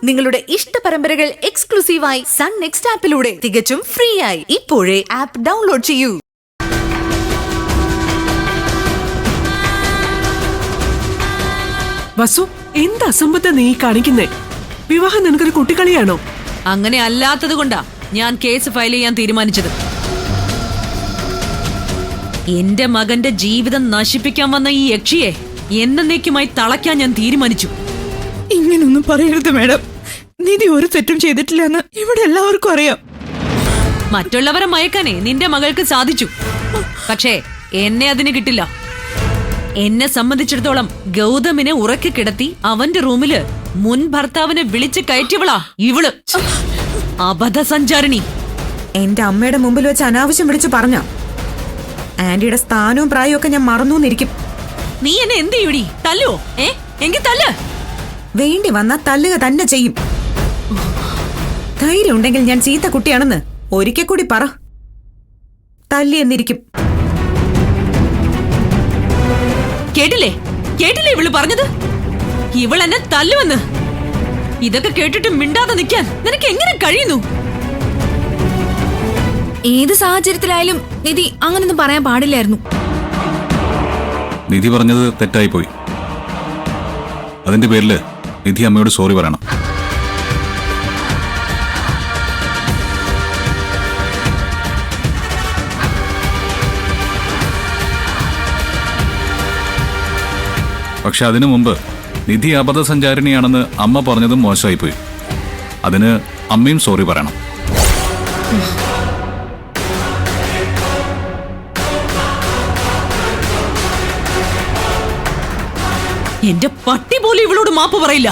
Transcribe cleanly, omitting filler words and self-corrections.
നിങ്ങളുടെ ഇഷ്ട പരമ്പരകൾ എക്സ്ക്ലൂസീവായി സൺ നെക്സ്റ്റ് ആപ്പിലൂടെ തികച്ചും ഫ്രീ ആയി ഇപ്പോഴേ ആപ്പ് ഡൗൺലോഡ് ചെയ്യൂ. വസു, എന്ത് അസംബന്ധം നീ കാണിക്കുന്നേ? വിവാഹം നിനക്കൊരു കുട്ടിക്കളിയാണോ? അങ്ങനെ അല്ലാത്തത് കൊണ്ടാ ഞാൻ കേസ് ഫയൽ ചെയ്യാൻ തീരുമാനിച്ചത്. എന്റെ മകന്റെ ജീവിതം നശിപ്പിക്കാൻ വന്ന ഈ യക്ഷിയെ എന്നേക്കുമായി തളയ്ക്കാൻ ഞാൻ തീരുമാനിച്ചു. ഇങ്ങനൊന്നും പറയരുത് മാഡം. നിധി ഒരു തെറ്റും ചെയ്തിട്ടില്ലെന്ന് ഇവിടെ എല്ലാവർക്കും അറിയാം. മറ്റുള്ളവരെ മയക്കാനേ നിന്റെ മകൾക്ക് സാധിച്ചു, പക്ഷേ എന്നെ അതിന് കിട്ടില്ല. എന്നെ സംബന്ധിച്ചിടത്തോളം ഗൗതമിനെ ഉറക്കി കിടത്തി അവന്റെ റൂമില് മുൻ ഭർത്താവിനെ വിളിച്ച് കയറ്റിയവളാ ഇവള്. അബദ്ധസഞ്ചാരിണി. എന്റെ അമ്മയുടെ മുമ്പിൽ വെച്ച് അനാവശ്യം വിളിച്ചു പറഞ്ഞ ആന്റിയുടെ സ്ഥാനവും പ്രായവും ഒക്കെ ഞാൻ മറന്നൂന്നിരിക്കും. നീ എന്നെ എന്ത് ചെയ്യൂടി? തല്ലുവോ? എങ്കിൽ തല്ല്. വേണ്ടി വന്നാ തല്ലുക തന്നെ ചെയ്യും. ധൈര്യം ഉണ്ടെങ്കിൽ ഞാൻ ചീത്ത കുട്ടിയാണെന്ന് ഒരിക്കൽ കൂടി പറ. തല്ലി എന്നിരിക്കും. കേട്ടില്ലേ കേട്ടില്ലേ ഇവള് പറഞ്ഞത്? ഇവൾ എന്നെ തല്ലുവെന്ന്. ഇതൊക്കെ കേട്ടിട്ട് മിണ്ടാതെ നിൽക്കാൻ നിനക്ക് എങ്ങനെ കഴിയുന്നു? ഏത് സാഹചര്യത്തിലായാലും നിധി അങ്ങനൊന്നും പറയാൻ പാടില്ലായിരുന്നു. നിധി പറഞ്ഞത് തെറ്റായി പോയി. അതിന്റെ പേരില് നിധി അമ്മയോട് സോറി പറയണം. പക്ഷെ അതിനു മുമ്പ് നിധി അബദ്ധസഞ്ചാരിണിയാണെന്ന് അമ്മ പറഞ്ഞതും മോശമായിപ്പോയി. അതിന് അമ്മയും സോറി പറയണം. എന്റെ പട്ടി പോലും ഇവളോട് മാപ്പ് പറയില്ല.